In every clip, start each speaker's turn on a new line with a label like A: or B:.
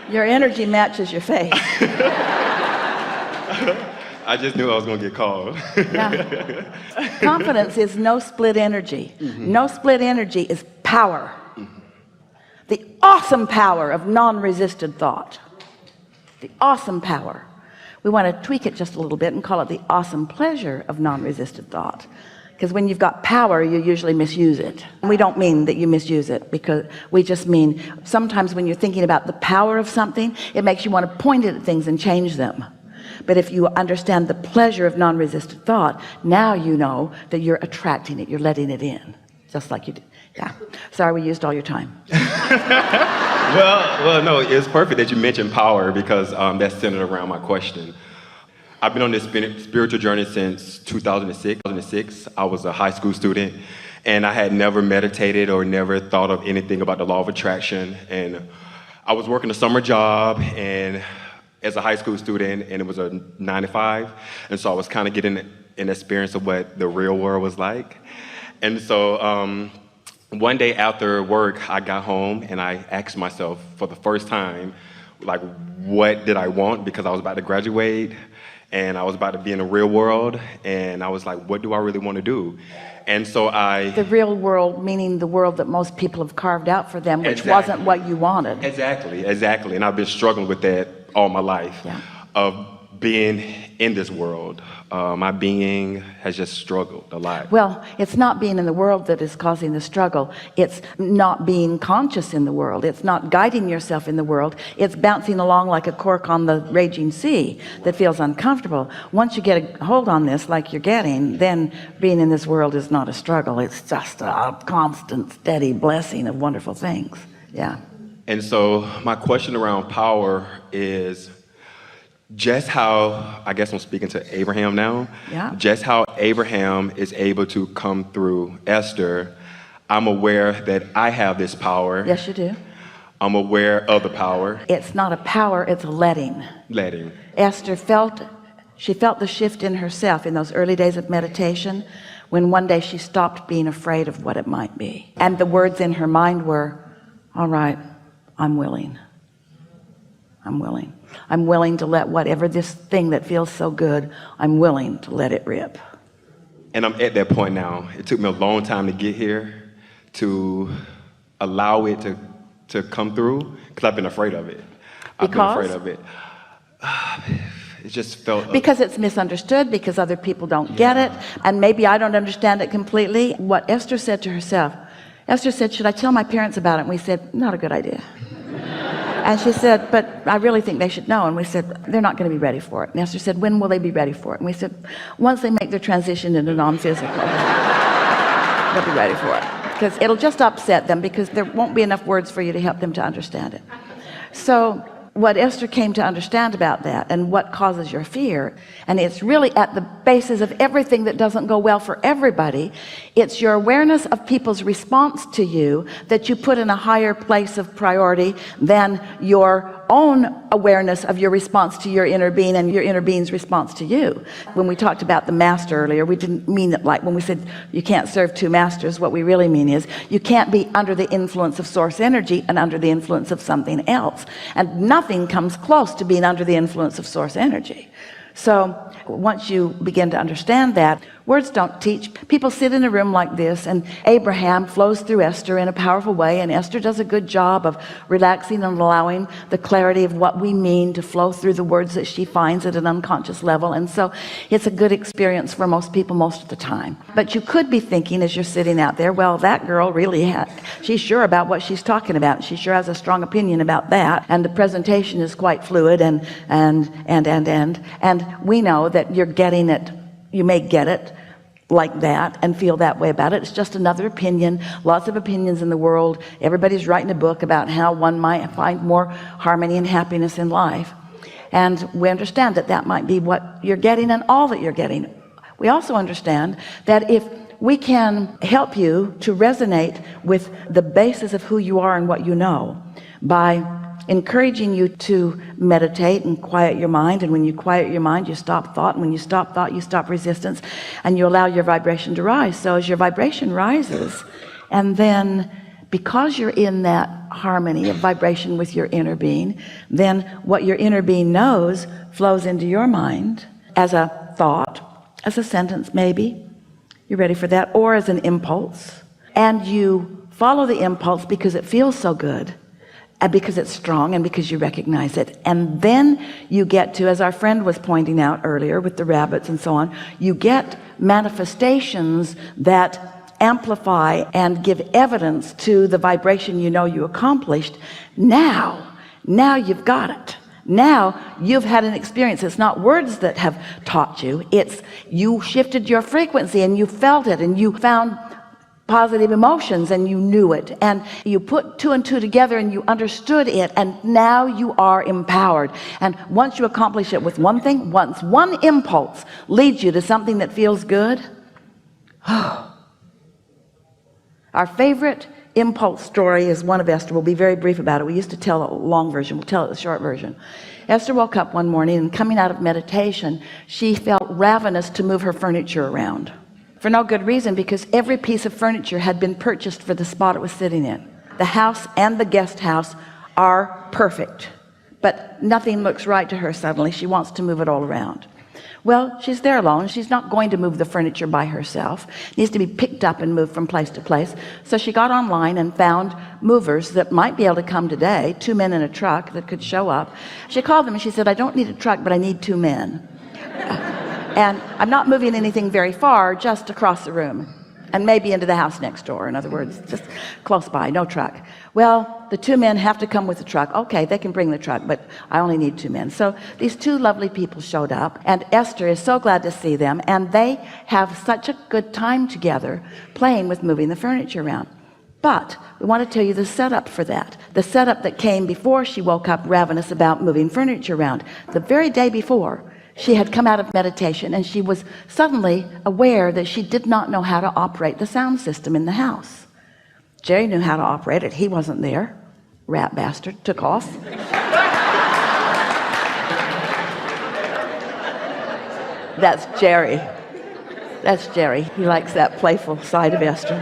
A: Your energy matches your face.
B: I just knew I was going to get called.
A: Yeah. Confidence is no split energy. No split energy is power. The awesome power of non-resisted thought. The awesome power. We want to tweak it just a little bit and call it the awesome pleasure of non-resisted thought. Because when you've got power, you usually misuse it. And we don't mean that you misuse it, because we just mean sometimes when you're thinking about the power of something, it makes you want to point it at things and change them. But if you understand the pleasure of non-resisted thought, now you know that you're attracting it, you're letting it in, just like you did. Yeah. Sorry we used all your time.
B: Well, no, it's perfect that you mentioned power, because that's centered around my question. I've been on this spiritual journey since 2006. I was a high school student, and I had never meditated or never thought of anything about the law of attraction. And I was working a summer job and as a high school student, and it was a 9 to 5. And so I was kind of getting an experience of what the real world was like. And so one day after work, I got home and I asked myself for the first time, like, what did I want? Because I was about to graduate and I was about to be in the real world. And I was like, what do I really want to do? And so the real world, meaning the world that most people have carved out for them, which wasn't what you wanted. Exactly. And I've been struggling with that all my life, of being in this world. My being has just struggled a lot. Well, it's not being in the world that is causing the struggle. It's not being conscious in the world. It's not guiding yourself in the world. It's bouncing along like a cork on the raging sea that feels uncomfortable. Once you get a hold on this like you're getting, then being in this world is not a struggle. It's just a constant, steady blessing of wonderful things. Yeah. And so my question around power is just how, I guess I'm speaking to Abraham now, just how Abraham is able to come through Esther. I'm aware that I have this power. Yes, you do. I'm aware of the power. It's not a power, it's a letting. Letting. Esther felt the shift in herself in those early days of meditation, when one day she stopped being afraid of what it might be. And the words in her mind were, all right, I'm willing. I'm willing. I'm willing to let whatever this thing that feels so good, I'm willing to let it rip. And I'm at that point now. It took me a long time to get here, to allow it to come through, because I've been afraid of it. I've been afraid of it. It just felt... Because it's misunderstood, because other people don't get it, and maybe I don't understand it completely. What Esther said to herself, Esther said, should I tell my parents about it? And we said, not a good idea. And she said, but I really think they should know. And we said, they're not going to be ready for it. And Esther said, when will they be ready for it? And we said, once they make their transition into non-physical, they'll be ready for it. Because it'll just upset them, because there won't be enough words for you to help them to understand it. So what Esther came to understand about that, and what causes your fear, and it's really at the basis of everything that doesn't go well for everybody, it's your awareness of people's response to you that you put in a higher place of priority than your own awareness of your response to your inner being and your inner being's response to you. When we talked about the master earlier, we didn't mean it like when we said you can't serve two masters. What we really mean is you can't be under the influence of source energy and under the influence of something else, and nothing comes close to being under the influence of source energy. So once you begin to understand that, words don't teach. People sit in a room like this, and Abraham flows through Esther in a powerful way, and Esther does a good job of relaxing and allowing the clarity of what we mean to flow through the words that she finds at an unconscious level. And so it's a good experience for most people most of the time. But you could be thinking, as you're sitting out there, well, that girl really she's sure about what she's talking about. She sure has a strong opinion about that, and the presentation is quite fluid, and we know that you're getting it. You may get it like that and feel that way about it. It's just another opinion. Lots of opinions in the world. Everybody's writing a book about how one might find more harmony and happiness in life, and we understand that that might be what you're getting and all that you're getting. We also understand that if we can help you to resonate with the basis of who you are and what you know by
A: encouraging you to meditate and quiet your mind. And when you quiet your mind, you stop thought. And when you stop thought, you stop resistance, and you allow your vibration to rise. So as your vibration rises, and then because you're in that harmony of vibration with your inner being, then what your inner being knows flows into your mind as a thought, as a sentence maybe. You ready for that? Or as an impulse. And you follow the impulse because it feels so good, and because it's strong, and because you recognize it. And then you get to, as our friend was pointing out earlier with the rabbits and so on, you get manifestations that amplify and give evidence to the vibration you know you accomplished. Now you've got it. Now you've had an experience. It's not words that have taught you, it's you shifted your frequency and you felt it, and you found positive emotions and you knew it, and you put two and two together and you understood it, and now you are empowered. And once you accomplish it with one thing, once one impulse leads you to something that feels good, our favorite impulse story is one of Esther. We'll be very brief about it. We used to tell a long version. We'll tell it the short version. Esther woke up one morning, and coming out of meditation, she felt ravenous to move her furniture around for no good reason, because every piece of furniture had been purchased for the spot it was sitting in. The house and the guest house are perfect, but nothing looks right to her. Suddenly she wants to move it all around. Well, she's there alone. She's not going to move the furniture by herself. It needs to be picked up and moved from place to place. So she got online and found movers that might be able to come today, 2 men in a truck that could show up. She called them and she said, I don't need a truck, but I need 2 men. And I'm not moving anything very far, just across the room, and maybe into the house next door. In other words, just close by, no truck. Well, the 2 men have to come with the truck. Okay, they can bring the truck, but I only need 2 men. So these 2 lovely people showed up, and Esther is so glad to see them, and they have such a good time together playing with moving the furniture around. But we want to tell you the setup for that. The setup that came before she woke up ravenous about moving furniture around. The very day before, she had come out of meditation, and she was suddenly aware that she did not know how to operate the sound system in the house. Jerry knew how to operate it. He wasn't there. Rat bastard took off. That's Jerry. That's Jerry. He likes that playful side of Esther.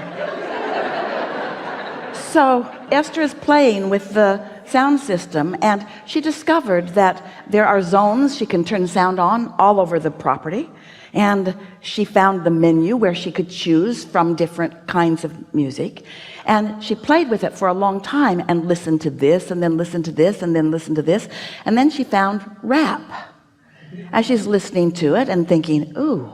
A: So Esther is playing with the sound system, and she discovered that there are zones she can turn sound on all over the property, and she found the menu where she could choose from different kinds of music, and she played with it for a long time and listened to this and then listened to this and then listened to this, and then she found rap, and she's listening to it and thinking, ooh,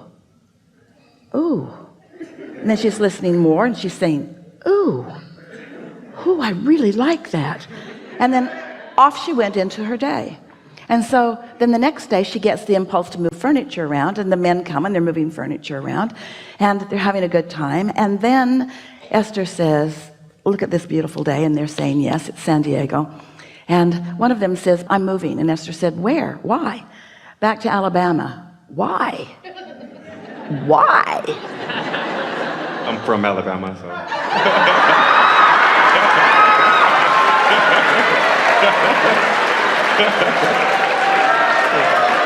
A: and then she's listening more and she's saying, ooh, I really like that. And then off she went into her day. And so then the next day she gets the impulse to move furniture around, and the men come and they're moving furniture around and they're having a good time. And then Esther says, look at this beautiful day. And they're saying, yes, it's San Diego. And one of them says, I'm moving. And Esther said, where? Why? Back to Alabama. Why? Why?
B: I'm from Alabama, so.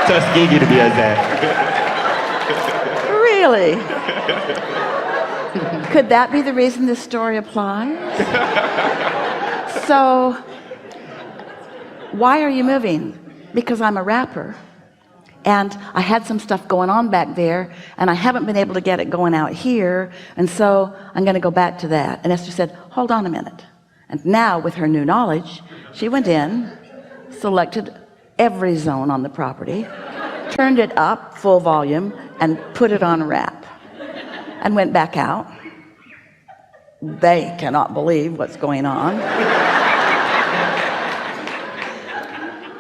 B: Tuskegee to be exact.
A: Really? Could that be the reason this story applies? So why are you moving? Because I'm a rapper, and I had some stuff going on back there, and I haven't been able to get it going out here, and so I'm going to go back to that. And Esther said, hold on a minute. And now with her new knowledge, she went in, selected every zone on the property, turned it up full volume, and put it on rap, and went back out. They cannot believe what's going on.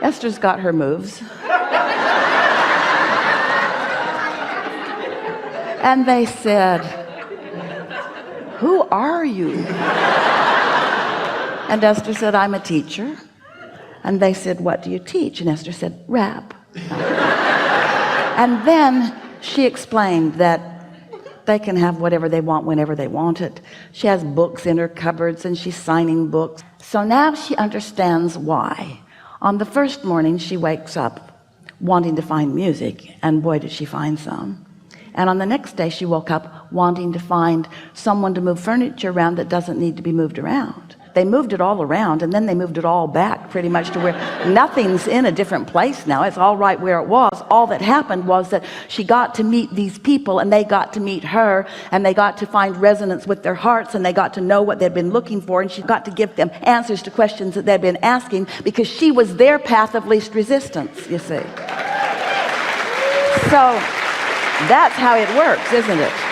A: Esther's got her moves. And they said, who are you? And Esther said, I'm a teacher. And they said, what do you teach? And Esther said, rap. And then she explained that they can have whatever they want whenever they want it. She has books in her cupboards and she's signing books. So now she understands why. On the first morning she wakes up wanting to find music, and boy did she find some. And on the next day she woke up wanting to find someone to move furniture around that doesn't need to be moved around. They moved it all around, and then they moved it all back pretty much to where nothing's in a different place now. It's all right where it was. All that happened was that she got to meet these people, and they got to meet her, and they got to find resonance with their hearts, and they got to know what they'd been looking for, and she got to give them answers to questions that they'd been asking, because she was their path of least resistance, you see. So that's how it works, isn't it?